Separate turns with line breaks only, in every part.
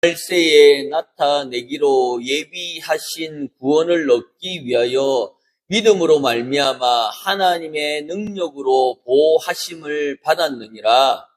말세에 나타내기로 예비하신 구원을 얻기 위하여 믿음으로 말미암아 하나님의 능력으로 보호하심을 받았느니라.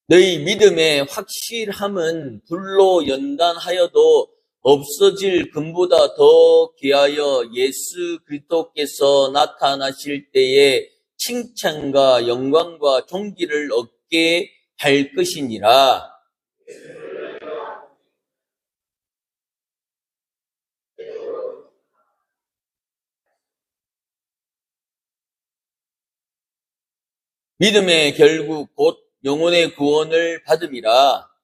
너희 믿음의 확실함은 불로 연단하여도 없어질 금보다 더 귀하여 예수 그리스도께서 나타나실 때에 칭찬과 영광과 존귀를 얻게 할 것이니라. 믿음의 결국 곧 영혼의 구원을 받음이라.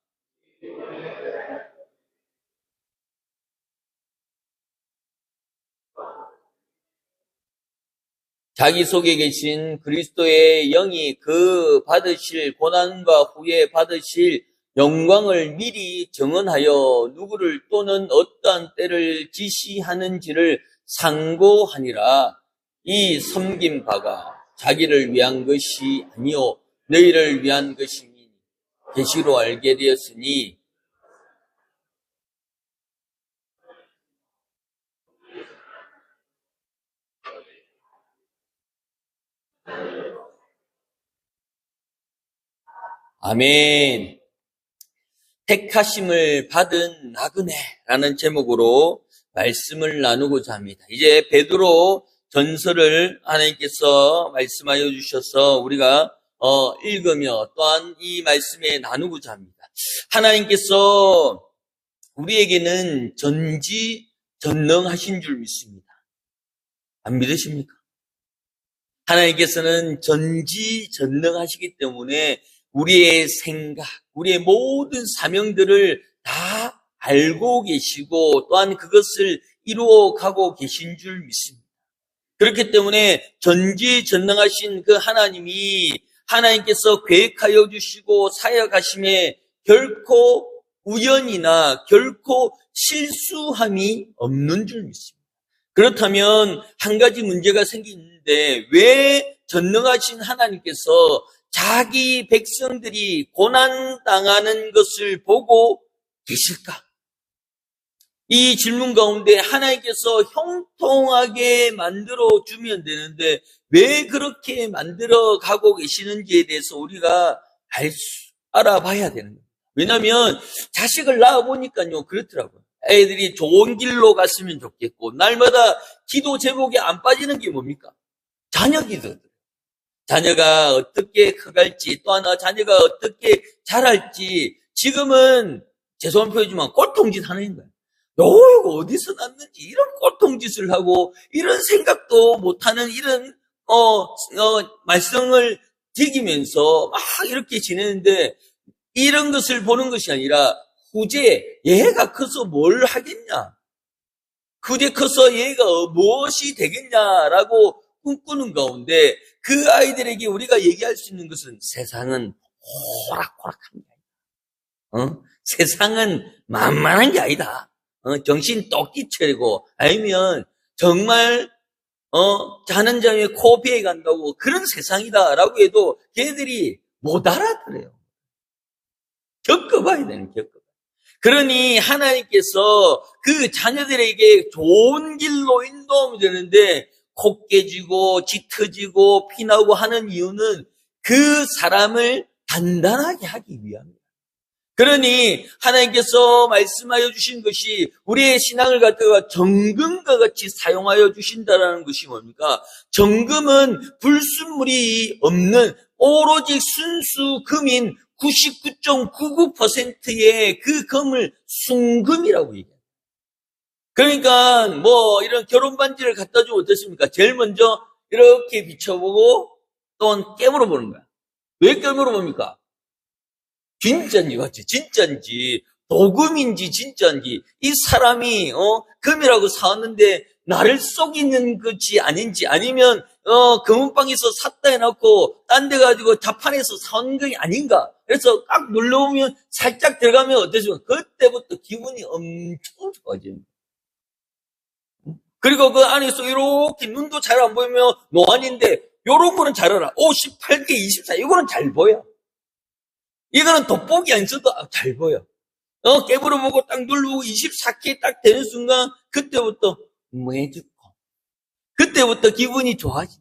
자기 속에 계신 그리스도의 영이 그 받으실 고난과 후에 받으실 영광을 미리 정언하여 누구를 또는 어떠한 때를 지시하는지를 상고하니라. 이 섬긴 바가 자기를 위한 것이 아니요 너희를 위한 것이니 계시로 알게 되었으니 아멘. 택하심을 받은 나그네라는 제목으로 말씀을 나누고자 합니다. 이제 베드로 전서를 하나님께서 말씀하여 주셔서 우리가 읽으며 또한 이 말씀에 나누고자 합니다. 하나님께서 우리에게는 전지전능하신 줄 믿습니다. 안 믿으십니까? 하나님께서는 전지전능하시기 때문에 우리의 생각, 우리의 모든 사명들을 다 알고 계시고 또한 그것을 이루어가고 계신 줄 믿습니다. 그렇기 때문에 전지전능하신 그 하나님께서 계획하여 주시고 사역하심에 결코 우연이나 결코 실수함이 없는 줄 믿습니다. 그렇다면 한 가지 문제가 생기는데 왜 전능하신 하나님께서 자기 백성들이 고난당하는 것을 보고 계실까? 이 질문 가운데 하나님께서 형통하게 만들어주면 되는데 왜 그렇게 만들어가고 계시는지에 대해서 우리가 알아봐야 되는 거예요. 왜냐하면 자식을 낳아보니까요 그렇더라고요. 애들이 좋은 길로 갔으면 좋겠고 날마다 기도 제목에 안 빠지는 게 뭡니까? 자녀 기도들. 자녀가 어떻게 커갈지 또 하나 자녀가 어떻게 자랄지 지금은 죄송한 표현이지만 꼴통짓 하는 거예요. 너 이거 어디서 났는지 이런 꼴통짓을 하고 이런 생각도 못하는 이런 말썽을 지기면서 막 이렇게 지내는데 이런 것을 보는 것이 아니라 후제 얘가 커서 뭘 하겠냐? 후제 커서 얘가 무엇이 되겠냐라고 꿈꾸는 가운데 그 아이들에게 우리가 얘기할 수 있는 것은 세상은 호락호락합니다. 세상은 만만한 게 아니다. 정신 똑띠 차리고 아니면 정말 자는 잠에 코 베어 간다고 그런 세상이다라고 해도 걔들이 못 알아들어요. 겪어봐야 되는 겪어봐요. 그러니 하나님께서 그 자녀들에게 좋은 길로 인도하면 되는데 코 깨지고 짙어지고 피나고 하는 이유는 그 사람을 단단하게 하기 위함입니다. 그러니 하나님께서 말씀하여 주신 것이 우리의 신앙을 갖다가 정금과 같이 사용하여 주신다는 것이 뭡니까? 정금은 불순물이 없는 오로지 순수 금인 99.99%의 그 금을 순금이라고 얘기해요. 그러니까 이런 결혼 반지를 갖다 주면 어떻습니까? 제일 먼저 이렇게 비춰보고 또 깨물어 보는 거야. 왜 깨물어 봅니까? 진짜인지 맞지? 진짜인지 도금인지 진짜인지 이 사람이 금이라고 사왔는데 나를 속이는 것이 아닌지 아니면 금은방에서 샀다 해놓고 딴 데 가지고 자판에서 사온 게 아닌가? 그래서 딱 눌러보면 살짝 들어가면 어떠십니까? 그때부터 기분이 엄청 좋아집니다. 그리고 그 안에서 이렇게 눈도 잘 안 보이면 노안인데 요런 거는 잘 알아. 58개 24 이거는 잘 보여. 이거는 돋보기 안 써도 잘 보여. 깨물어 보고 딱 누르고 24K 딱 되는 순간 그때부터 멍해지고 그때부터 기분이 좋아지.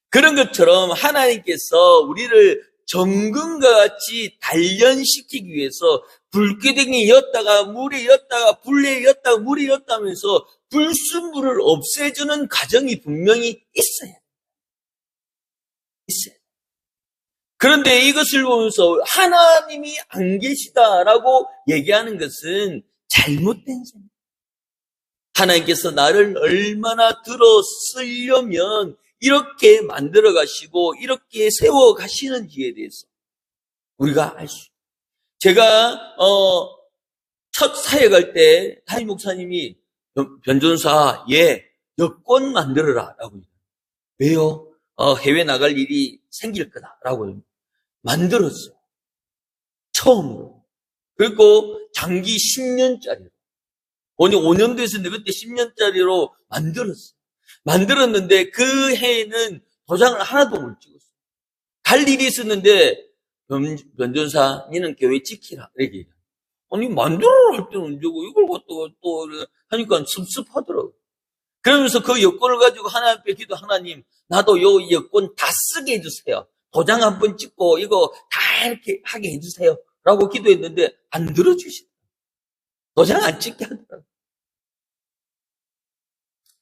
그런 것처럼 하나님께서 우리를 정금과 같이 단련시키기 위해서 불기둥이 였다가 물에 였다가 불에 였다가 물에 였다면서 불순물을 없애주는 과정이 분명히 있어요. 그런데 이것을 보면서 하나님이 안 계시다라고 얘기하는 것은 잘못된 셈입니다. 하나님께서 나를 얼마나 들어 쓰려면 이렇게 만들어 가시고 이렇게 세워 가시는지에 대해서 우리가 알 수 있어요. 제가 첫 사역할 때 담임 목사님이 변전사 여권 만들어라 라고 해요. 왜요? 해외 나갈 일이 생길 거다라고 만들었어요. 처음으로. 그리고 장기 10년짜리로. 오늘 5년 됐었는데 그때 10년짜리로 만들었어요. 만들었는데 그 해에는 도장을 하나도 못 찍었어요. 갈 일이 있었는데 변전사 니는 교회 지키라 이렇게. 아니 만들어라 할 때는 언제고 이걸 갖다가 또 하니까 섭섭하더라고요. 그러면서 그 여권을 가지고 하나님 앞에 기도, 하나님 나도 요 여권 다 쓰게 해주세요. 도장 한번 찍고 이거 다 이렇게 하게 해주세요 라고 기도했는데 안 들어주시더라고요. 도장 안 찍게 하더라고요.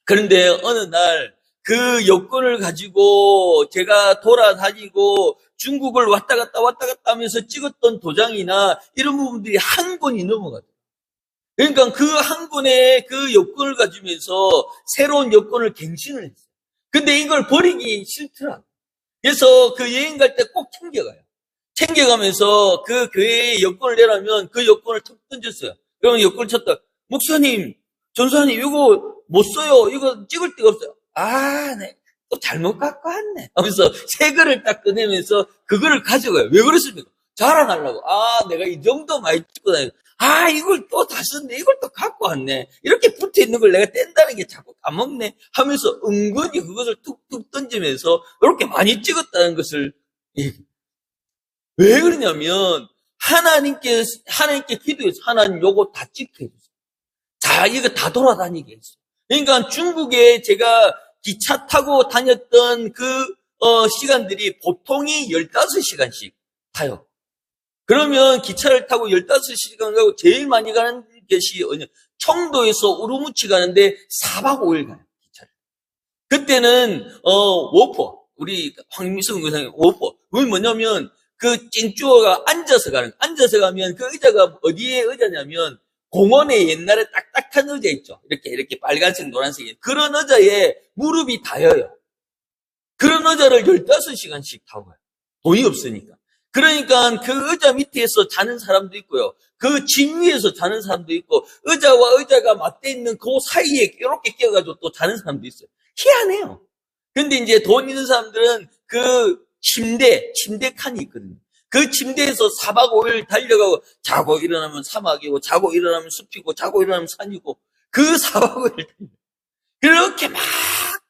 그런데 어느 날 그 여권을 가지고 제가 돌아다니고 중국을 왔다 갔다 하면서 찍었던 도장이나 이런 부분들이 한 권이 넘어가더라고요. 그러니까 그 한 권의 그 여권을 가지면서 새로운 여권을 갱신을 했어요. 근데 이걸 버리기 싫더라고요. 그래서 그 여행 갈 때 꼭 챙겨가요. 챙겨가면서 그 교회에 여권을 내라면 그 여권을 턱 던졌어요. 그러면 여권을 쳤다. 목사님, 전사님 이거 못 써요. 이거 찍을 데가 없어요. 네. 또 잘못 갖고 왔네. 하면서 새 거를 딱 꺼내면서 그거를 가져가요. 왜 그랬습니까? 자랑하려고. 내가 이 정도 많이 찍고 다니고. 이걸 또 다 썼네. 이걸 또 갖고 왔네. 이렇게 붙어 있는 걸 내가 뗀다는 게 자꾸 까먹네. 하면서 은근히 그것을 툭툭 던지면서 이렇게 많이 찍었다는 것을 얘기해요. 왜 그러냐면 하나님께 기도해서 하나님 요거 다 찍게 해주세요. 자, 이거 다 돌아다니게 해주세요. 그러니까 중국에 제가 기차 타고 다녔던 그 시간들이 보통이 15시간씩 타요. 그러면 기차를 타고 15시간 가고 제일 많이 가는 곳이 청도에서 우루무치 가는데 4박 5일 가요. 기차를. 그때는 워퍼 우리 황미성 의사님 워퍼 그게 뭐냐면 그 찡쭈어가 앉아서 앉아서 가면 그 의자가 어디에 의자냐면 공원에 옛날에 딱딱한 의자 있죠. 이렇게 빨간색, 노란색. 그런 의자에 무릎이 닿여요. 그런 의자를 15시간씩 타고 가요. 돈이 없으니까. 그러니까 그 의자 밑에서 자는 사람도 있고요. 그 진 위에서 자는 사람도 있고, 의자와 의자가 맞대 있는 그 사이에 이렇게 끼어가지고 또 자는 사람도 있어요. 희한해요. 근데 이제 돈 있는 사람들은 그 침대 칸이 있거든요. 그 침대에서 4박 5일 달려가고 자고 일어나면 사막이고 자고 일어나면 숲이고 자고 일어나면 산이고 그 4박 5일 그렇게 막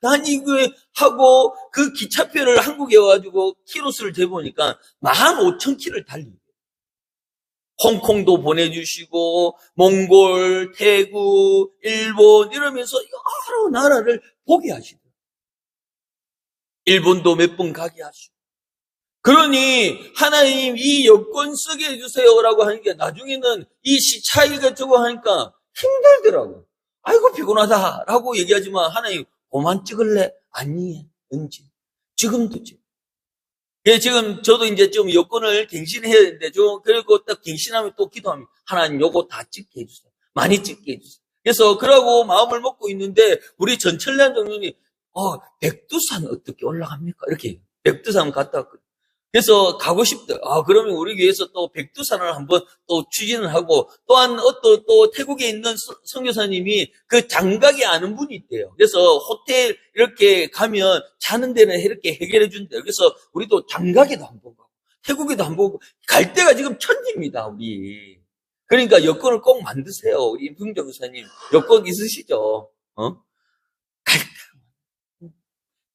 다니고 하고 그 기차표를 한국에 와가지고 키로수를 재보니까 15,000km를 달리고 홍콩도 보내주시고 몽골, 태국, 일본 이러면서 여러 나라를 보게 하시더라고요. 일본도 몇 번 가게 하시고 그러니 하나님 이 여권 쓰게 해주세요라고 하니까 나중에는 이 시차이가 저거 하니까 힘들더라고요. 아이고 피곤하다라고 얘기하지만 하나님 그만 찍을래? 아니에요. 언제? 지금도 찍어. 지금 저도 이제 좀 여권을 갱신해야 되는데 그리고 딱 갱신하면 또 기도합니다. 하나님 요거 다 찍게 해주세요. 많이 찍게 해주세요. 그래서 그러고 마음을 먹고 있는데 우리 전철련 장로님이 백두산 어떻게 올라갑니까? 이렇게 백두산 갔다 왔거든요. 그래서 가고 싶다. 그러면 우리 교회에서 또 백두산을 한번 또 추진을 하고 또한 또 태국에 있는 선교사님이 그 장각이 아는 분이 있대요. 그래서 호텔 이렇게 가면 자는 데는 이렇게 해결해 준대요. 그래서 우리도 장각에도 한번 가고 태국에도 한번 가고 갈 데가 지금 천지입니다. 우리. 그러니까 여권을 꼭 만드세요. 우리 임풍정 교사님. 여권 있으시죠?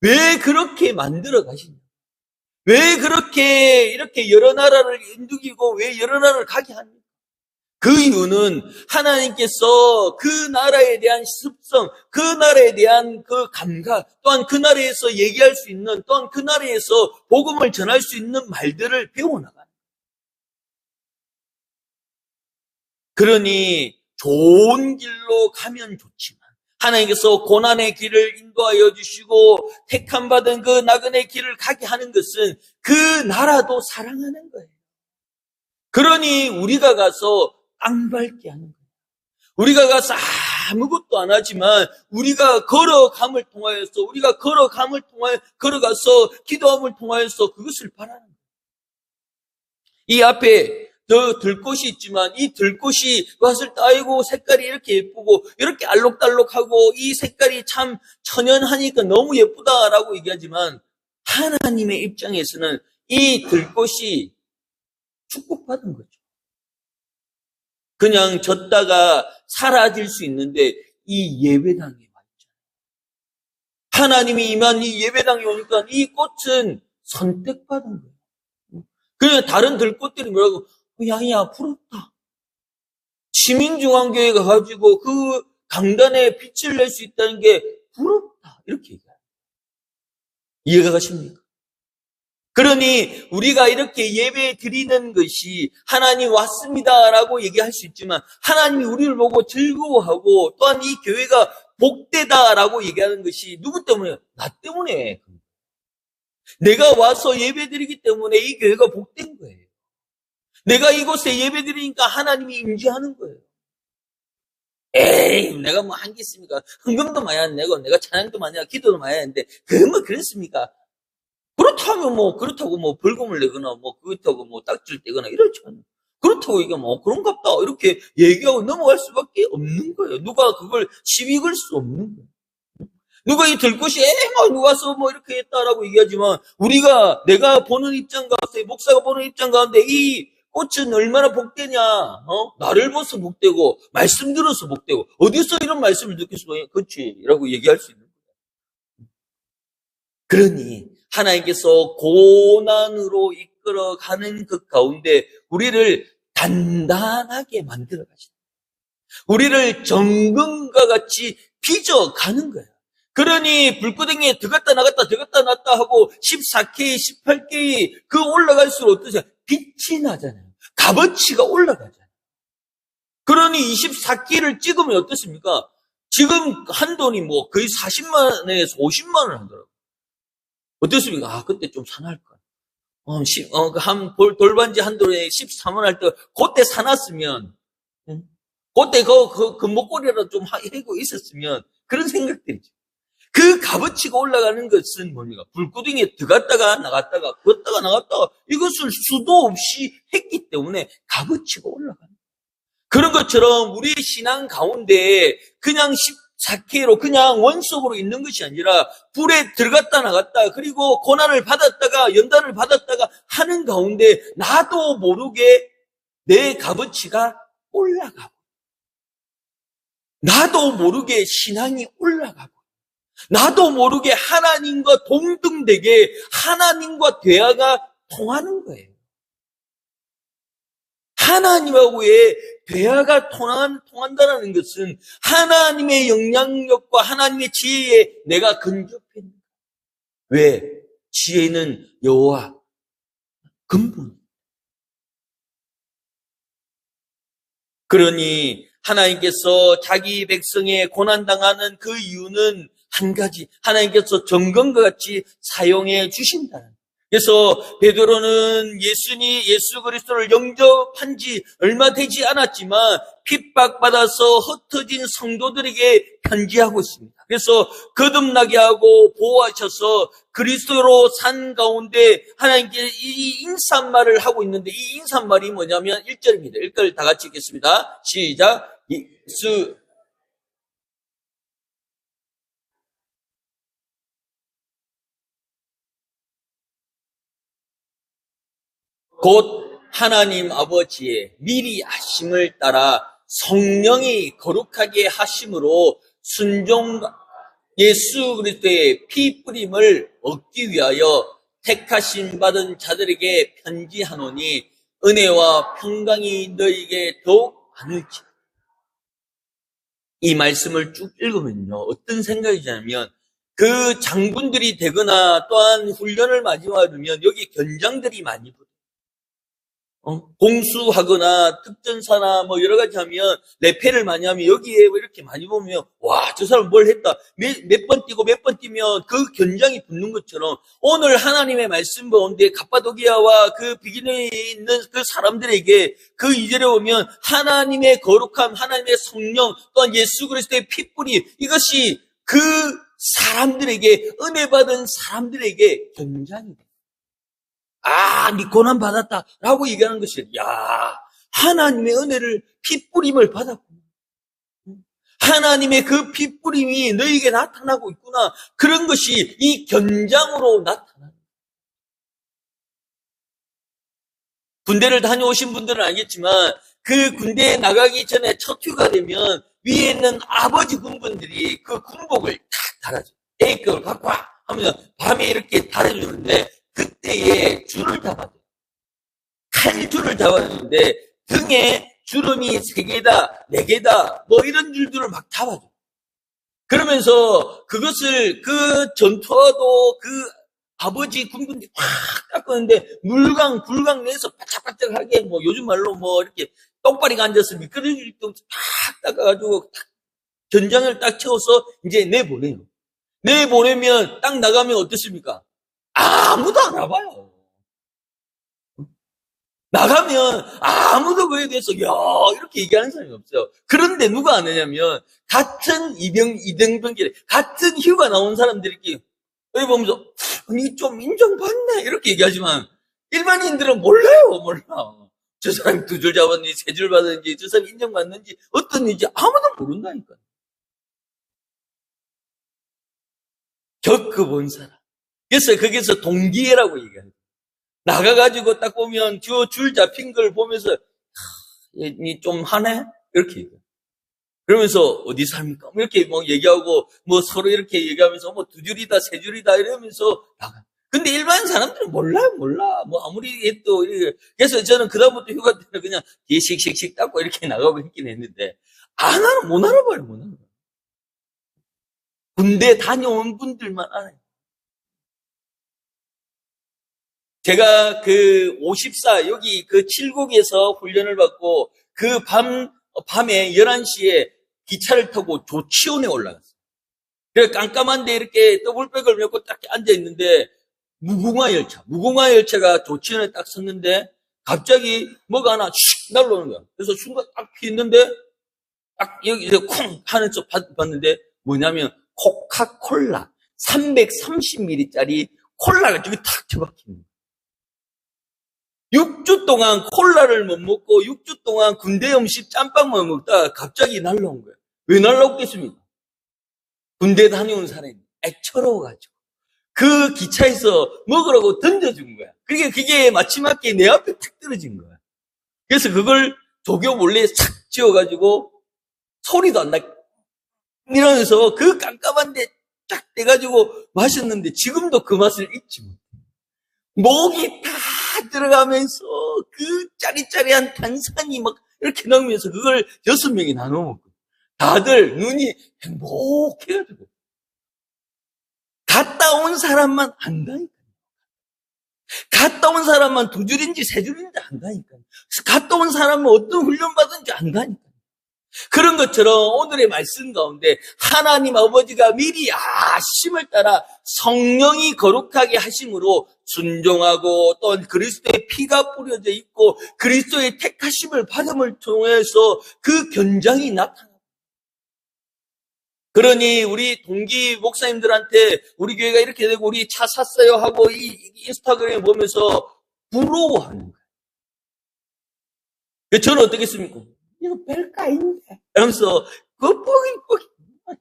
왜 그렇게 만들어 가시냐? 왜 그렇게 이렇게 여러 나라를 인두기고 왜 여러 나라를 가게 합니까? 그 이유는 하나님께서 그 나라에 대한 습성, 그 나라에 대한 그 감각, 또한 그 나라에서 얘기할 수 있는, 또한 그 나라에서 복음을 전할 수 있는 말들을 배워나가는. 그러니 좋은 길로 가면 좋지만 하나님께서 고난의 길을 인도하여 주시고 택함 받은 그 나그네 길을 가게 하는 것은 그 나라도 사랑하는 거예요. 그러니 우리가 가서 땅 밟게 하는 거예요. 우리가 가서 아무것도 안 하지만 우리가 걸어감을 통하여서 걸어가서 기도함을 통하여서 그것을 바라는 거예요. 이 앞에 더 들꽃이 있지만 이 들꽃이 밭을 따이고 색깔이 이렇게 예쁘고 이렇게 알록달록하고 이 색깔이 참 천연하니까 너무 예쁘다라고 얘기하지만 하나님의 입장에서는 이 들꽃이 축복받은 거죠. 그냥 졌다가 사라질 수 있는데 이 예배당에 왔죠. 하나님이 임한 이 예배당에 오니까 이 꽃은 선택받은 거예요. 그냥 다른 들꽃들이 뭐라고 양이야 부럽다. 시민중앙교회가 가지고 그 강단에 빛을 낼 수 있다는 게 부럽다. 이렇게 얘기해요. 이해가 가십니까? 그러니 우리가 이렇게 예배 드리는 것이 하나님 왔습니다라고 얘기할 수 있지만 하나님이 우리를 보고 즐거워하고 또한 이 교회가 복되다라고 얘기하는 것이 누구 때문에? 나 때문에. 내가 와서 예배 드리기 때문에 이 교회가 복된 거예요. 내가 이곳에 예배 드리니까 하나님이 임재하는 거예요. 에이, 내가 뭐 한 게 있습니까? 헌금도 많이 안 내고 내가 찬양도 많이 하고 기도도 많이 하는데 그게 뭐 그렇습니까? 그렇다면 그렇다고 벌금을 내거나 그렇다고 딱지를 떼거나 이렇지 않아요. 그렇다고 이게 그런갑다. 이렇게 얘기하고 넘어갈 수밖에 없는 거예요. 누가 그걸 시비 걸 수 없는 거예요. 누가 이 들꽃이, 누가 와서 이렇게 했다라고 얘기하지만, 내가 보는 입장 가운데, 목사가 보는 입장 가운데, 이 꽃은 얼마나 복되냐, 나를 봐서 복되고, 말씀 들어서 복되고, 어디서 이런 말씀을 듣겠어? 그렇지. 라고 얘기할 수 있는 거예요. 그러니, 하나님께서 고난으로 이끌어가는 그 가운데 우리를 단단하게 만들어 가신다. 우리를 정금과 같이 빚어가는 거예요. 그러니 불구덩이에 들어갔다 나갔다 하고 14K, 18K 그 올라갈수록 어떠세요? 빛이 나잖아요. 값어치가 올라가잖아요. 그러니 24K를 찍으면 어떻습니까? 지금 한 돈이 거의 40만 원에서 50만 원 하더라고요. 어떻습니까? 그때 좀 사날 걸. 돌반지 한 돌에 13원 할 때, 그때 사놨으면, 그때 그 목걸이라도 좀 해고 있었으면, 그런 생각들이죠. 그 값어치가 올라가는 것은 뭡니까? 불구덩이에 들어갔다가 나갔다가, 이것을 수도 없이 했기 때문에 값어치가 올라가는 거예요. 그런 것처럼 우리의 신앙 가운데 그냥 14K로 그냥 원석으로 있는 것이 아니라 불에 들어갔다 나갔다 그리고 고난을 받았다가 연단을 받았다가 하는 가운데 나도 모르게 내 값어치가 올라가고 나도 모르게 신앙이 올라가고 나도 모르게 하나님과 동등되게 하나님과 대화가 통하는 거예요. 하나님하고의 대화가 통한다는 것은 하나님의 영향력과 하나님의 지혜에 내가 근접해 있는 거예요. 왜? 지혜는 여호와 근본. 그러니 하나님께서 자기 백성의 고난당하는 그 이유는 한 가지, 하나님께서 정금과 같이 사용해 주신다는 거예요. 그래서 베드로는 예수 그리스도를 영접한 지 얼마 되지 않았지만 핍박받아서 흩어진 성도들에게 편지하고 있습니다. 그래서 거듭나게 하고 보호하셔서 그리스도로 산 가운데 하나님께 이 인사말을 하고 있는데 이 인사말이 뭐냐면 1절입니다. 1절 다 같이 읽겠습니다. 시작. 예수 곧 하나님 아버지의 미리 하심을 따라 성령이 거룩하게 하심으로 순종 예수 그리스도의 피 뿌림을 얻기 위하여 택하심 받은 자들에게 편지하노니 은혜와 평강이 너희에게 더욱 많을지. 이 말씀을 쭉 읽으면요, 어떤 생각이 드냐면 그 장군들이 되거나 또한 훈련을 마치면 여기 견장들이 많이 붙어요. 공수하거나 특전사나 뭐 여러 가지 하면 레페를 많이 하면 여기에 이렇게 많이 보면 와, 저 사람 뭘 했다. 몇 번 뛰고 몇 번 뛰면 그 견장이 붙는 것처럼 오늘 하나님의 말씀 가운데 갑바도기아와 그 비기너에 있는 그 사람들에게 그 2절에 보면 하나님의 거룩함, 하나님의 성령 또한 예수 그리스도의 피뿌리 이것이 그 사람들에게 은혜 받은 사람들에게 견장이 돼. 아, 네 고난 받았다 라고 얘기하는 것이 야, 하나님의 은혜를 피뿌림을 받았구나. 하나님의 그 피뿌림이 너에게 나타나고 있구나. 그런 것이 이 견장으로 나타나는. 군대를 다녀오신 분들은 알겠지만 그 군대에 나가기 전에 첫 휴가 되면 위에 있는 아버지 군분들이 그 군복을 탁 달아줘. 에이, 그걸 갖고 와 하면 밤에 이렇게 달아주는데 그때에 줄을 잡아줘요. 칼줄을 잡아주는데 등에 주름이 3개다, 4개다, 뭐 이런 줄들을 막 잡아줘요. 그러면서 그것을 그 전투화도 그 아버지 군분들이 확 닦았는데 불강 내서 바짝바짝하게 뭐 요즘 말로 뭐 이렇게 똥바리가 앉아서 미끄러질 정도 탁 닦아가지고 견장을 딱 채워서 이제 내보내요. 내보내면 딱 나가면 어떻습니까? 아무도 안 알아봐요. 나가면 아무도 그에 대해서 이렇게 얘기하는 사람이 없어요. 그런데 누가 아느냐면 같은 이등병길에 같은 휴가 나온 사람들이 여기 보면서 아니 좀 인정받네 이렇게 얘기하지만 일반인들은 몰라. 저 사람이 2줄 잡았는지 3줄 받았는지 저 사람이 인정받는지 어떤 일인지 아무도 모른다니까요. 겪어본 사람. 그래서 거기서 동기회라고 얘기해요. 나가가지고 딱 보면 줄 잡힌 걸 보면서 니 좀 하네? 이렇게 얘기해요. 그러면서 어디 삽니까? 이렇게 뭐 얘기하고 뭐 서로 이렇게 얘기하면서 뭐 2줄이다 3줄이다 이러면서 나가. 근데 일반 사람들은 몰라. 뭐 아무리 해도 그래서 저는 그다음부터 휴가 때는 그냥 뒤에 씩씩씩 닦고 이렇게 나가고 있긴 했는데 못 알아봐요. 군대 다녀온 분들만 알아요. 제가 그 54, 여기 그 7국에서 훈련을 받고 그 밤에 11시에 기차를 타고 조치원에 올라갔어요. 그래서 깜깜한데 이렇게 더블백을 메고 딱 앉아있는데 무궁화 열차가 조치원에 딱 섰는데 갑자기 뭐가 하나 슉 날라오는 거야. 그래서 순간 딱 피했는데 딱 여기서 쿵 하는 쪽 봤는데 뭐냐면 코카콜라 330ml짜리 콜라가 저기 탁 처박히는 거야. 6주 동안 콜라를 못 먹고 6주 동안 군대 음식 짬밥만 먹다가 갑자기 날라온 거예요. 왜 날라오겠습니까? 군대 다녀온 사람이 애처로워가지고 그 기차에서 먹으라고 던져준 거야. 그게 마지막에 내 앞에 탁 떨어진 거야. 그래서 그걸 조교 몰래 착 지어가지고 소리도 안 나게 이러면서 그 깜깜한데 쫙 떼가지고 마셨는데 지금도 그 맛을 잊지 못해. 목이 다 들어가면서 그 짜리짜리한 탄산이 막 이렇게 나오면서 그걸 6명이 나눠 먹고 다들 눈이 행복해가지고 갔다 온 사람만 안다니까요. 갔다 온 사람만 2줄인지 3줄인지 안다니까요. 갔다 온 사람은 어떤 훈련 받은지 안다니까요. 그런 것처럼 오늘의 말씀 가운데 하나님 아버지가 미리 아심을 따라 성령이 거룩하게 하심으로 순종하고 또 그리스도의 피가 뿌려져 있고 그리스도의 택하심을 받음을 통해서 그 견장이 나타납니다. 그러니 우리 동기 목사님들한테 우리 교회가 이렇게 되고 우리 차 샀어요 하고 이 인스타그램 보면서 부러워하는 거예요. 저는 어떻겠습니까? 이거 별가인데 이러면서 그 뻑이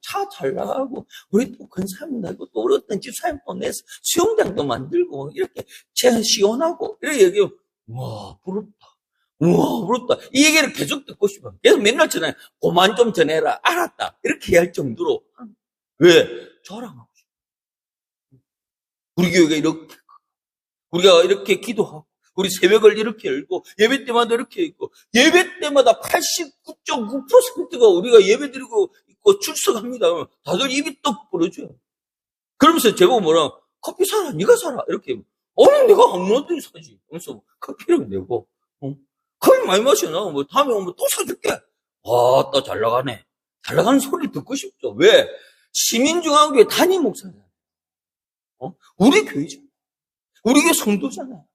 차 잘 나가고 우리 또 근사합 나고 또 우리 어떤 집사님 또 내서 수영장도 만들고 이렇게 시원하고 이렇게 얘기해요. 와, 부럽다. 우와, 부럽다. 이 얘기를 계속 듣고 싶어. 계속 맨날 전해. 그만 좀 전해라. 알았다. 이렇게 할 정도로. 왜? 자랑하고 싶어. 우리 교회가 이렇게, 우리가 이렇게 기도하고, 우리 새벽을 이렇게 열고, 예배 때마다 이렇게 있고, 예배 때마다 89.9%가 우리가 예배 드리고 있고 출석합니다. 다들 입이 떡 부러져요. 그러면서 제가 뭐라, 커피 사라, 네가 사라. 이렇게. 아니, 내가 아무나도 사지. 그래서 커피를 내고, 커피 많이 마셔. 나 뭐 다음에 오면 또 사줄게. 아, 또 잘 나가네. 잘 나가는 소리 듣고 싶죠. 왜? 시민중앙교회 담임 목사잖아요. 우리 교회잖아요. 우리 교회 성도잖아요.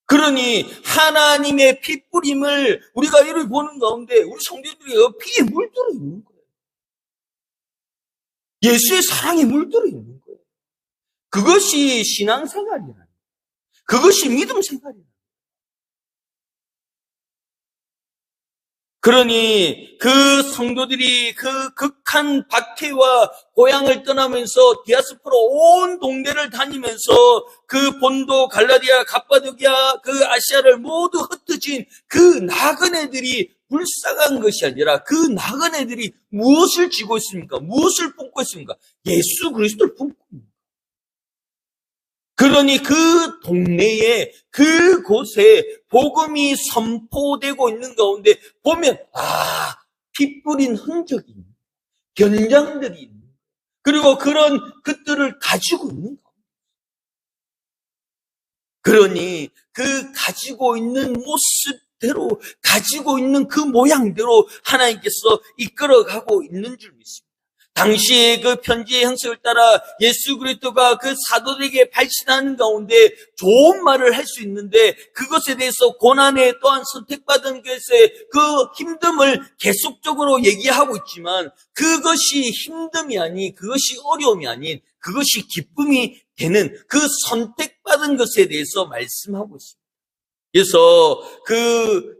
그러니 하나님의 핏뿌림을 우리가 이를 보는 가운데 우리 성도들이 피에 물들어 있는 거예요. 예수의 사랑에 물들어 있는 거예요. 그것이 신앙생활이라는 거예요. 그것이 믿음생활이에요. 그러니 그 성도들이 그 극한 박해와 고향을 떠나면서 디아스포라 온 동네를 다니면서 그 본도, 갈라디아, 갑바도기아, 그 아시아를 모두 흩어진 그 나그네들이 불쌍한 것이 아니라 그 나그네들이 무엇을 지고 있습니까? 무엇을 품고 있습니까? 예수 그리스도를 품고 있습니다. 그러니 그 동네에, 그곳에 복음이 선포되고 있는 가운데 보면, 피 뿌린 흔적이 있는, 견장들이 있는, 그리고 그런 것들을 가지고 있는 거. 그러니 그 가지고 있는 모습대로, 가지고 있는 그 모양대로 하나님께서 이끌어가고 있는 줄 믿습니다. 당시의 그 편지의 형식을 따라 예수 그리스도가 그 사도들에게 발신하는 가운데 좋은 말을 할 수 있는데 그것에 대해서 고난에 또한 선택받은 것의 그 힘듦을 계속적으로 얘기하고 있지만 그것이 힘듦이 아닌, 그것이 어려움이 아닌, 그것이 기쁨이 되는 그 선택받은 것에 대해서 말씀하고 있습니다. 그래서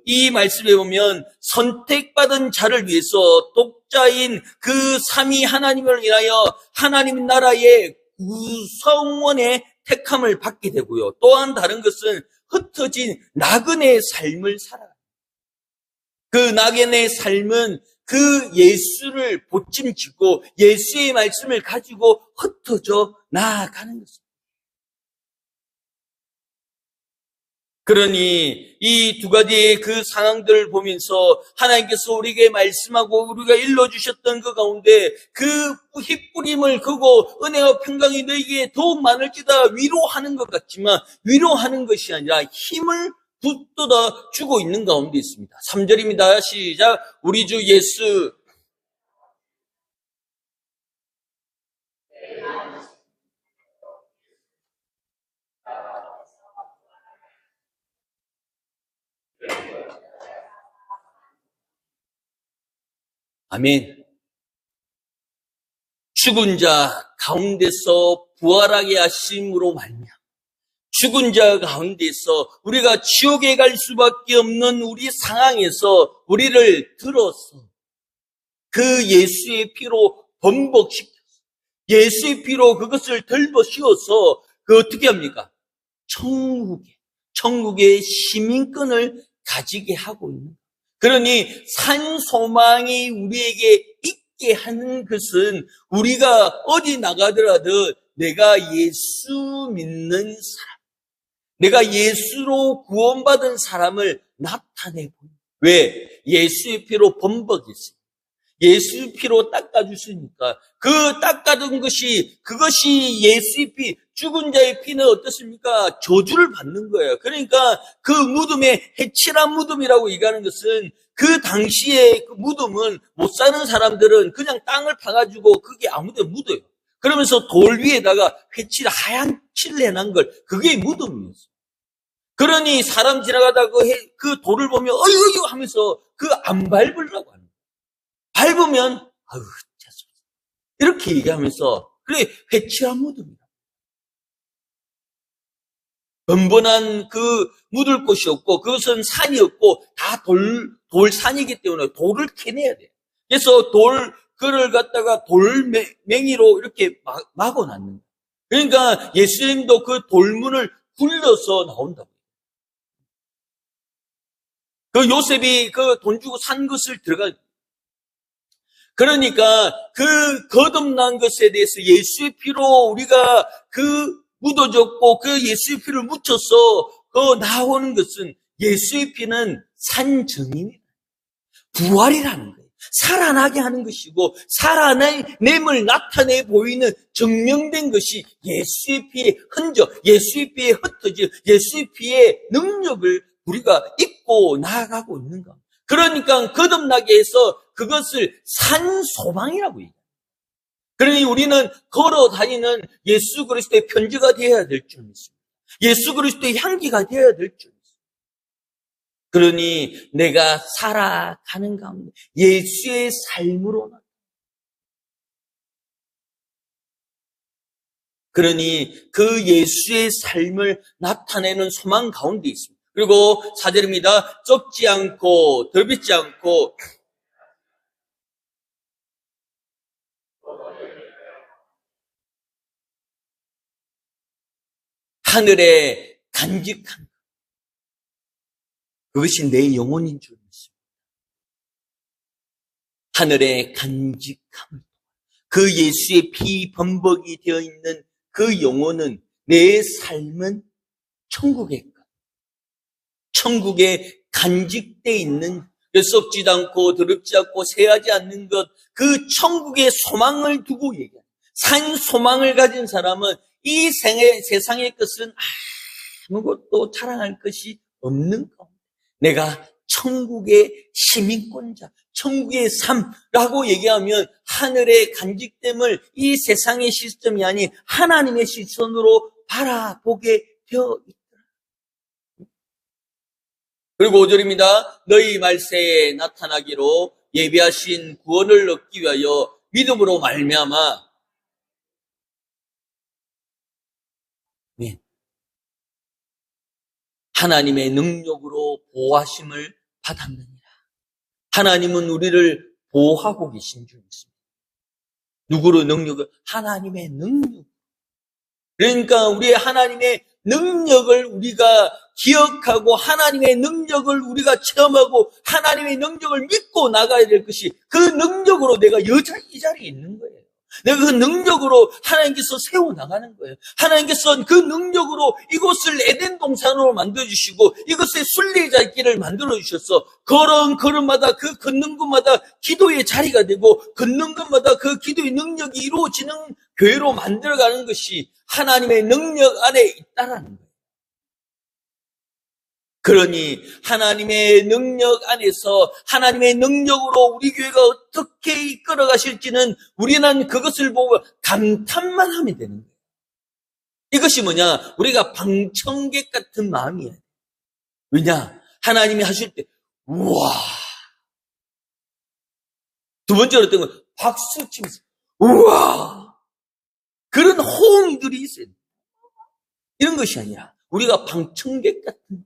이 말씀에 보면 선택받은 자를 위해서 독자인 그 삼위 하나님을 위하여 하나님 나라의 구성원의 택함을 받게 되고요. 또한 다른 것은 흩어진 나그네의 삶을 살아가요. 그 나그네의 삶은 그 예수를 보찜지고 예수의 말씀을 가지고 흩어져 나아가는 것입니다. 그러니 이 두 가지의 그 상황들을 보면서 하나님께서 우리에게 말씀하고 우리가 일러주셨던 그 가운데 그 핏뿌림을 그고 은혜와 평강이 너에게 더욱 많을지다 위로하는 것 같지만 위로하는 것이 아니라 힘을 붙돋아 주고 있는 가운데 있습니다. 3절입니다. 시작. 우리 주 예수 아멘. 죽은 자 가운데서 부활하게 하심으로 말미암아 죽은 자 가운데서 우리가 지옥에 갈 수밖에 없는 우리 상황에서 우리를 들어서 그 예수의 피로 번복시켜서 예수의 피로 그것을 덜어 씌워서 어떻게 합니까? 천국의 시민권을 가지게 하고 있는. 그러니 산 소망이 우리에게 있게 하는 것은 우리가 어디 나가더라도 내가 예수 믿는 사람, 내가 예수로 구원받은 사람을 나타내고, 왜? 예수의 피로 번복했습니다. 예수의 피로 닦아주시니까 그 닦아둔 것이, 그것이 예수의 피, 죽은 자의 피는 어떻습니까? 저주를 받는 거예요. 그러니까 그 무덤에 해칠한 무덤이라고 얘기하는 것은 그 당시에 그 무덤은 못 사는 사람들은 그냥 땅을 파가지고 그게 아무데 묻어요. 그러면서 돌 위에다가 회칠, 하얀 칠을 해놓은 걸, 그게 무덤이었어요. 그러니 사람 지나가다 그 돌을 보면 어이구 하면서 그 안 밟으려고 하는 거예요. 밟으면 아유 죄송합니다 이렇게 얘기하면서, 그래 회칠한 무덤이다. 번번한 그 묻을 곳이 없고 그것은 산이 없고 다 돌산이기 때문에 돌을 캐내야 돼요. 그래서 그를 갖다가 돌멩이로 이렇게 막아놨는 거예요. 그러니까 예수님도 그 돌문을 굴려서 나온다고. 그 요셉이 그 돈 주고 산 것을 그러니까 그 거듭난 것에 대해서 예수의 피로 우리가 묻어졌고 그 예수의 피를 묻혀서 그 나오는 것은 예수의 피는 산 증인이다. 부활이라는 거예요. 살아나게 하는 것이고 살아남을 나타내 보이는 증명된 것이 예수의 피의 흔적, 예수의 피의 흩어짐, 예수의 피의 능력을 우리가 입고 나아가고 있는 겁니다. 그러니까 거듭나게 해서 그것을 산 소망이라고 얘기해요. 그러니 우리는 걸어 다니는 예수 그리스도의 편지가 되어야 될 줄 믿습니다. 예수 그리스도의 향기가 되어야 될 줄 믿습니다. 그러니 내가 살아가는 가운데 예수의 삶으로 그러니 그 예수의 삶을 나타내는 소망 가운데 있습니다. 그리고 4절입니다. 좁지 않고 더럽지 않고 하늘에 간직한 것. 그것이 내 영혼인 줄 믿습니다. 하늘에 간직함을 그 예수의 피 범벅이 되어 있는 그 영혼은 내 삶은 천국의 것. 천국에 간직되어 있는 썩지도 않고 더럽지 않고 새하지 않는 것, 그 천국의 소망을 두고 얘기해요. 산 소망을 가진 사람은 이 세상의 것은 아무것도 자랑할 것이 없는 것. 내가 천국의 시민권자, 천국의 삶라고 얘기하면 하늘의 간직됨을 이 세상의 시스템이 아닌 하나님의 시선으로 바라보게 되어 있다. 그리고 5절입니다. 너희 말세에 나타나기로 예비하신 구원을 얻기 위하여 믿음으로 말미암아 하나님의 능력으로 보호하심을 받았느니라. 하나님은 우리를 보호하고 계신 줄 믿습니다. 누구로 능력을? 하나님의 능력. 그러니까 우리의 하나님의 능력을 우리가 기억하고 하나님의 능력을 우리가 체험하고 하나님의 능력을 믿고 나가야 될 것이 그 능력으로 내가 이 자리에 있는 거예요. 내가 그 능력으로 하나님께서 세워나가는 거예요. 하나님께서 그 능력으로 이곳을 에덴 동산으로 만들어주시고 이것의 순례자의 길을 만들어주셔서 걸음마다 그 걷는 곳마다 기도의 자리가 되고 걷는 곳마다 그 기도의 능력이 이루어지는 교회로 만들어가는 것이 하나님의 능력 안에 있다라는 거예요. 그러니 하나님의 능력 안에서 하나님의 능력으로 우리 교회가 어떻게 이끌어 가실지는 우리는 그것을 보고 감탄만 하면 되는 거예요. 이것이 뭐냐? 우리가 방청객 같은 마음이에요. 왜냐? 하나님이 하실 때 우와. 두 번째로 어떤 건 박수 치면서 우와. 그런 호응들이 있어요. 이런 것이 아니라 우리가 방청객 같은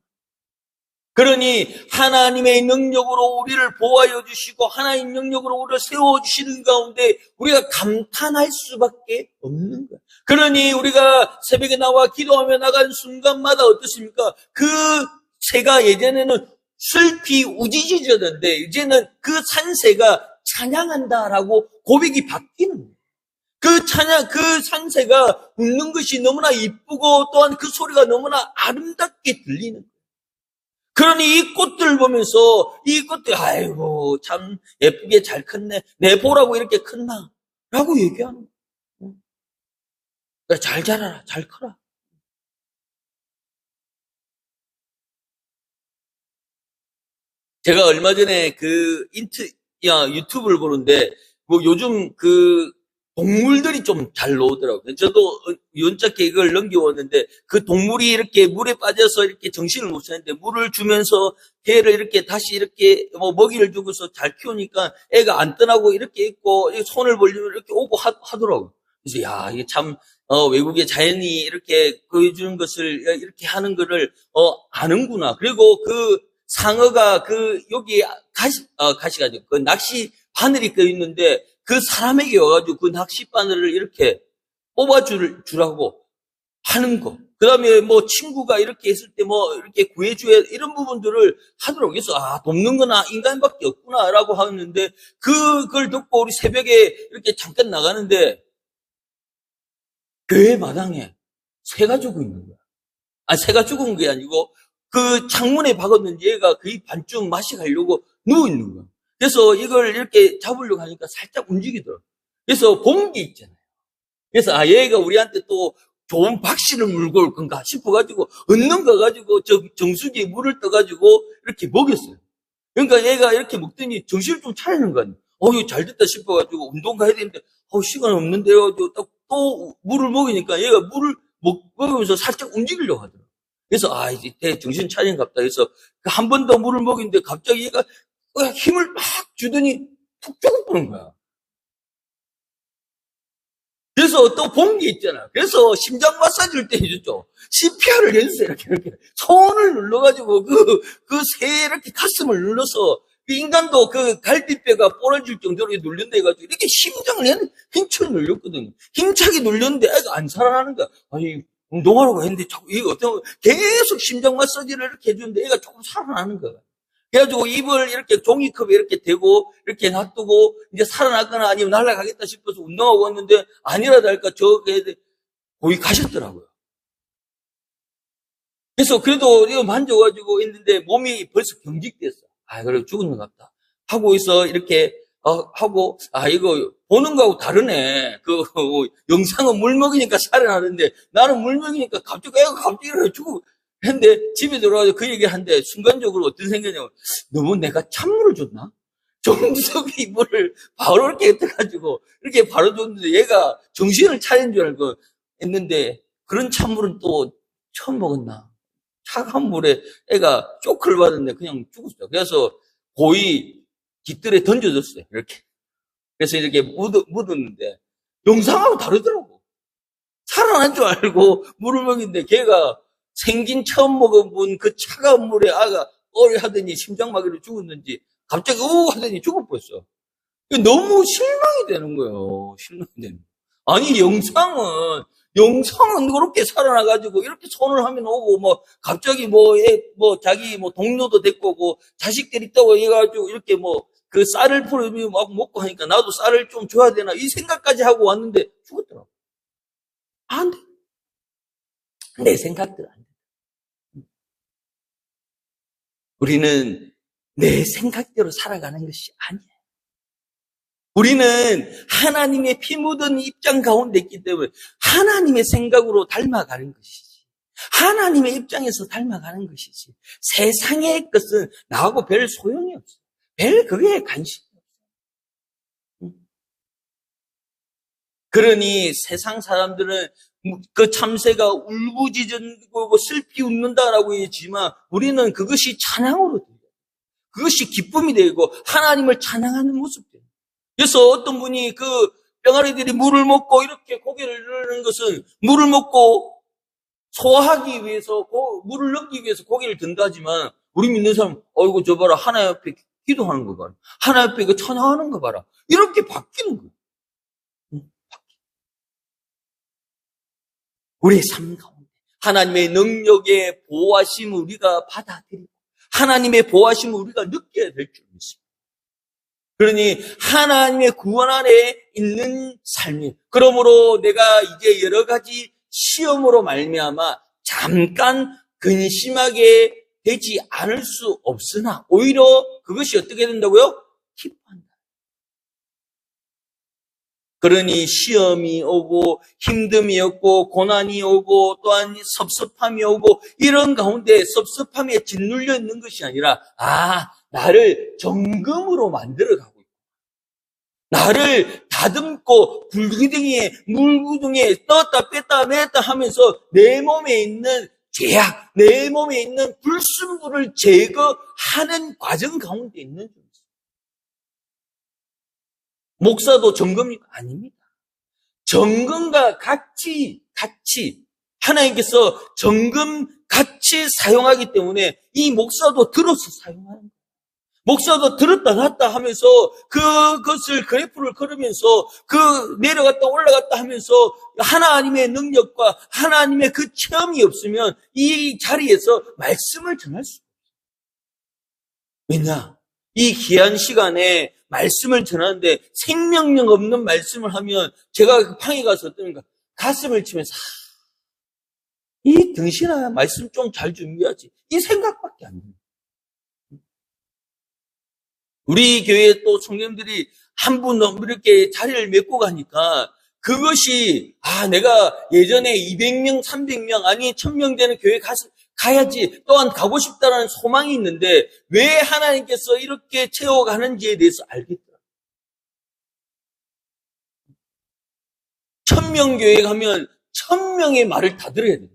그러니 하나님의 능력으로 우리를 보호하여 주시고 하나님의 능력으로 우리를 세워주시는 가운데 우리가 감탄할 수밖에 없는 거예요. 그러니 우리가 새벽에 나와 기도하며 나가는 순간마다 어떻습니까? 그 새가 예전에는 슬피 우지짖었는데 이제는 그 산새가 찬양한다라고 고백이 바뀌는 거예요. 그 산새가 웃는 것이 너무나 이쁘고 또한 그 소리가 너무나 아름답게 들리는 거예요. 그러니 이 꽃들 보면서 이 꽃들 아이고 참 예쁘게 잘 컸네. 내 보라고 이렇게 컸나? 라고 얘기하는 거예요. 잘 자라라. 잘 커라. 제가 얼마 전에 유튜브를 보는데 요즘 동물들이 좀 잘 나오더라고요. 저도 우연찮게 이걸 넘겨왔는데 그 동물이 이렇게 물에 빠져서 이렇게 정신을 못 차리는데 물을 주면서 개를 이렇게 다시 이렇게 먹이를 주고서 잘 키우니까 애가 안 떠나고 이렇게 있고 손을 벌리면 이렇게 오고 하더라고요. 그래서 야 이게 참 외국의 자연이 이렇게 보여주는 것을 이렇게 하는 거를 아는구나. 그리고 그 상어가 여기 가시가 아니고 그 낚시 바늘이 껴 있는데 그 사람에게 와가지고 그 낚시 바늘을 이렇게 뽑아주라고 하는 거. 그 다음에 뭐 친구가 이렇게 했을 때 뭐 이렇게 구해줘야 이런 부분들을 하도록. 그래서 돕는 거나 인간밖에 없구나라고 하는데 그걸 듣고 우리 새벽에 이렇게 잠깐 나가는데 교회 마당에 새가 죽어 있는 거야. 새가 죽은 게 아니고 그 창문에 박았는지 얘가 거의 반쯤 맛이 가려고 누워 있는 거야. 그래서 이걸 이렇게 잡으려고 하니까 살짝 움직이더라고. 그래서 본 게 있잖아요. 그래서 얘가 우리한테 또 좋은 박씨를 물고 올 건가 싶어가지고 얻는 거 가지고 저 정수기에 물을 떠가지고 이렇게 먹였어요. 그러니까 얘가 이렇게 먹더니 정신을 좀 차리는 거 아니에요. 이거 잘 됐다 싶어가지고 운동 가야 되는데 시간 없는데요. 또 물을 먹이니까 얘가 물을 먹으면서 살짝 움직이려고 하더라고요. 그래서 이제 정신 차린갑다 해서 한 번 더 물을 먹이는데 갑자기 얘가 힘을 막 주더니 푹 죽어버린 거야. 그래서 또 본 게 있잖아. 그래서 심장 마사지를 때 해줬죠. CPR을 해주세요. 이렇게. 손을 눌러가지고 그 새 이렇게 가슴을 눌러서 그 인간도 그 갈비뼈가 부러질 정도로 눌린다 해가지고 이렇게 심장을 힘차게 눌렸거든요. 힘차게 눌렸는데 애가 안 살아나는 거야. 운동하라고 했는데 자꾸 이게 계속 심장 마사지를 이렇게 해주는데 애가 조금 살아나는 거야. 그래가지고 입을 이렇게 종이컵에 이렇게 대고 이렇게 놔두고 이제 살아나거나 아니면 날아가겠다 싶어서 운동하고 왔는데 아니라도 할까 저게 거기 가셨더라고요. 그래서 그래도 이거 만져가지고 있는데 몸이 벌써 경직됐어. 그래 죽은 것 같다 하고 있어. 이렇게 하고 이거 보는 거하고 다르네. 영상은 물 먹이니까 살아나는데 나는 물 먹이니까 갑자기 애가 갑자기 죽고 했는데 집에 들어와서 그 얘기를 하는데 순간적으로 어떤 생각이냐면 너무 내가 찬물을 줬나? 정수기 물을 바로 이렇게 떠가지고 이렇게 바로 줬는데 얘가 정신을 차린 줄 알고 했는데 그런 찬물은 또 처음 먹었나? 차가운 물에 애가 쇼크를 받았는데 그냥 죽었어요. 그래서 고이 깃들에 던져줬어요. 이렇게. 그래서 이렇게 묻었는데 영상하고 다르더라고. 살아난 줄 알고 물을 먹이는데 걔가 생긴 처음 먹어본 그 차가운 물에 하더니 심장마비로 죽었는지 갑자기 하더니 죽어버렸어. 너무 실망이 되는 거예요. 실망이 되는 거예요. 아니 영상은 그렇게 살아나가지고 이렇게 손을 하면 오고 갑자기 자기 동료도 데리고 오고 자식들 있다고 해가지고 이렇게 그 쌀을 풀으면 막 먹고 하니까 나도 쌀을 좀 줘야 되나 이 생각까지 하고 왔는데 죽었더라고. 안 돼. 내 생각들 안 돼. 우리는 내 생각대로 살아가는 것이 아니에요. 우리는 하나님의 피 묻은 입장 가운데 있기 때문에 하나님의 생각으로 닮아가는 것이지. 하나님의 입장에서 닮아가는 것이지. 세상의 것은 나하고 별 소용이 없어. 별 그게 관심이 없어. 그러니 세상 사람들은 그 참새가 울부짖고 슬피 웃는다라고 했지만 우리는 그것이 찬양으로 돼요. 그것이 기쁨이 되고 하나님을 찬양하는 모습이에요. 그래서 어떤 분이 그 병아리들이 물을 먹고 이렇게 고개를 누르는 것은 물을 먹고 소화하기 위해서 물을 넣기 위해서 고개를 든다지만 우리 믿는 사람 저 봐라 하나님 앞에 기도하는 거 봐라 하나님 앞에 찬양하는 거 봐라 이렇게 바뀌는 거예요. 우리의 삶 가운데 하나님의 능력의 보호하심을 우리가 받아들이고 하나님의 보호하심을 우리가 느껴야 될 줄 믿습니다. 그러니 하나님의 구원 안에 있는 삶이 그러므로 내가 이제 여러 가지 시험으로 말미암아 잠깐 근심하게 되지 않을 수 없으나 오히려 그것이 어떻게 된다고요? 기뻐한다. 그러니 시험이 오고 힘듦이 오고 고난이 오고 또한 섭섭함이 오고 이런 가운데 섭섭함에 짓눌려 있는 것이 아니라 나를 정금으로 만들어가고 있고 나를 다듬고 불기둥에 물구둥에 떴다 뺐다 맸다 하면서 내 몸에 있는 죄악, 내 몸에 있는 불순물을 제거하는 과정 가운데 있는 줄. 목사도 점검이 아닙니다. 점검과 같이 하나님께서 점검 같이 사용하기 때문에 이 목사도 들어서 사용하는 거예요. 목사도 들었다 놨다 하면서 그것을 그래프를 걸으면서 내려갔다 올라갔다 하면서 하나님의 능력과 하나님의 그 체험이 없으면 이 자리에서 말씀을 전할 수 없어요. 왜냐? 이 귀한 시간에 말씀을 전하는데 생명력 없는 말씀을 하면 제가 그 방에 가서 어떤가 가슴을 치면서 이 등신아 말씀 좀 잘 준비하지 이 생각밖에 안 돼요. 우리 교회 또 청년들이 한 분 이렇게 자리를 메고 가니까 그것이 내가 예전에 200명, 300명 아니 1000명 되는 교회 가야지 또한 가고 싶다는 소망이 있는데 왜 하나님께서 이렇게 채워가는지에 대해서 알겠더라. 1000명 교회 가면 1000명의 말을 다 들어야 된다.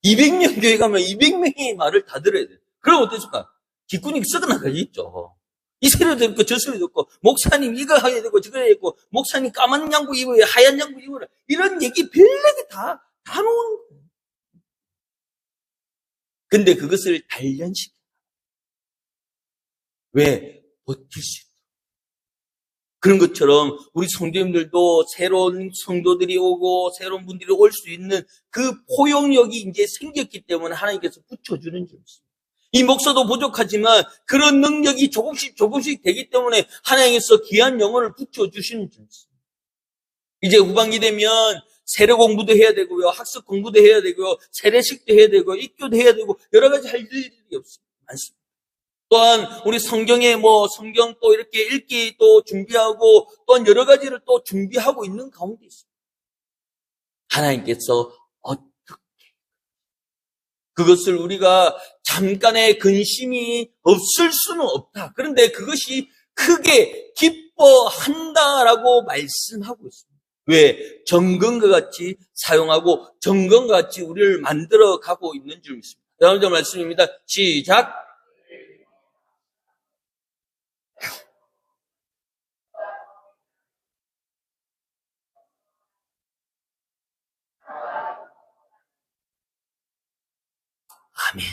200명 교회 가면 200명의 말을 다 들어야 돼. 그럼 어땠을까? 기꾼이 썩어나가지 있죠. 이 소리도 듣고 저 소리도 듣고 목사님 이거 해야 되고 저거 해야 되고 목사님 까만 양복 입어야 하얀 양복 입어라 이런 얘기 별나게 다 놓은 거예요. 근데 그것을 단련시켜. 왜? 버틸 수 있다. 그런 것처럼 우리 성도님들도 새로운 성도들이 오고 새로운 분들이 올 수 있는 그 포용력이 이제 생겼기 때문에 하나님께서 붙여주는 줄 있습니다. 이 목사도 부족하지만 그런 능력이 조금씩 되기 때문에 하나님께서 귀한 영혼을 붙여주시는 줄 있습니다. 이제 후반기 되면 세례 공부도 해야 되고요. 학습 공부도 해야 되고요. 세례식도 해야 되고 입교도 해야 되고 여러 가지 할 일이 많습니다. 또한 우리 성경에 성경 또 이렇게 읽기 또 준비하고 또한 여러 가지를 또 준비하고 있는 가운데 있습니다. 하나님께서 어떻게 그것을 우리가 잠깐의 근심이 없을 수는 없다. 그런데 그것이 크게 기뻐한다라고 말씀하고 있습니다. 왜? 정금과 같이 사용하고 정금과 같이 우리를 만들어 가고 있는 줄 믿습니다. 다음 절 말씀입니다. 시작. 아멘.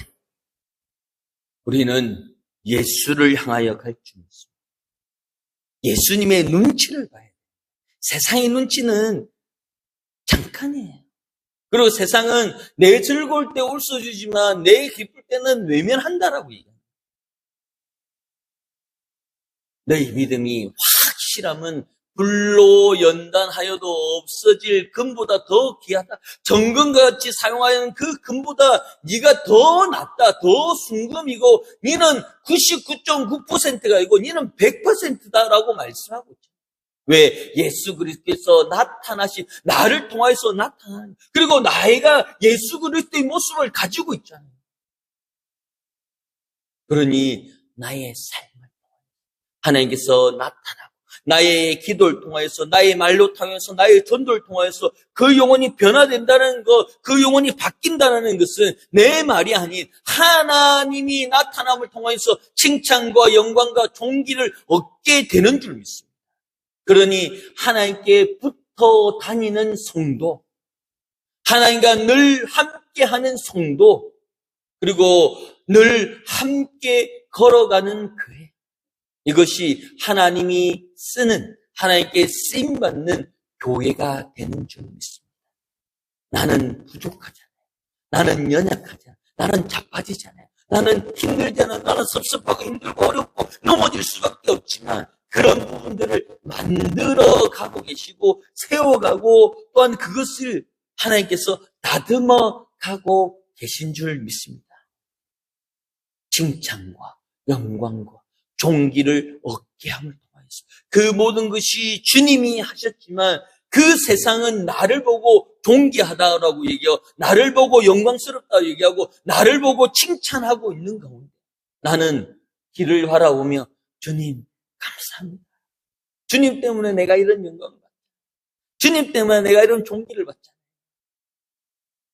우리는 예수를 향하여 갈 줄 믿습니다. 예수님의 눈치를 봐야 돼요. 세상의 눈치는 잠깐이에요. 그리고 세상은 내 즐거울 때 웃어주지만 내 기쁠 때는 외면한다라고 얘기해요. 너희 믿음이 확실하면 불로 연단하여도 없어질 금보다 더 귀하다. 정금과 같이 사용하는 그 금보다 네가 더 낫다. 더 순금이고 너는 99.9%가 아니고 너는 100%다라고 말씀하고 있죠. 왜? 예수 그리스도께서 나를 통하여서 나타나는 그리고 나이가 예수 그리스도의 모습을 가지고 있잖아요. 그러니 나의 삶을 하나님께서 나타나고 나의 기도를 통하여서 나의 말로 통해서 나의 전도를 통하여서 그 영혼이 변화된다는 것, 그 영혼이 바뀐다는 것은 내 말이 아닌 하나님이 나타남을 통하여서 칭찬과 영광과 존귀를 얻게 되는 줄 믿습니다. 그러니 하나님께 붙어 다니는 성도, 하나님과 늘 함께하는 성도, 그리고 늘 함께 걸어가는 교회, 이것이 하나님이 쓰는, 하나님께 쓰임받는 교회가 되는 줄 믿습니다. 나는 부족하잖아요. 나는 연약하잖아요. 나는 자빠지잖아요. 나는 힘들잖아요. 나는 섭섭하고 힘들고 어렵고 넘어질 수밖에 없지만 그런 부분들을 만들어 가고 계시고 세워가고 또한 그것을 하나님께서 다듬어 가고 계신 줄 믿습니다. 칭찬과 영광과 존귀를 얻게 함을 통하여서 그 모든 것이 주님이 하셨지만 그 세상은 나를 보고 존귀하다라고 얘기하고 나를 보고 영광스럽다고 얘기하고 나를 보고 칭찬하고 있는 가운데 나는 길을 바라보며 주님 감사합니다. 주님 때문에 내가 이런 영광을 받잖아요. 주님 때문에 내가 이런 존귀를 받잖아요.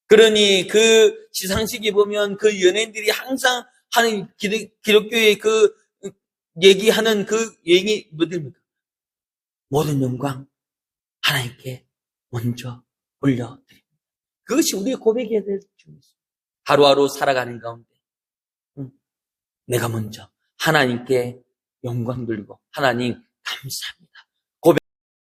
그러니 그 시상식에 보면 그 연예인들이 항상 하는 기독교의 그 얘기하는 그 얘기 뭐입니까? 모든 영광 하나님께 먼저 올려드립니다. 그것이 우리의 고백이 될 줄 믿습니다. 하루하루 살아가는 가운데 내가 먼저 하나님께 영광 돌리고 하나님 감사합니다.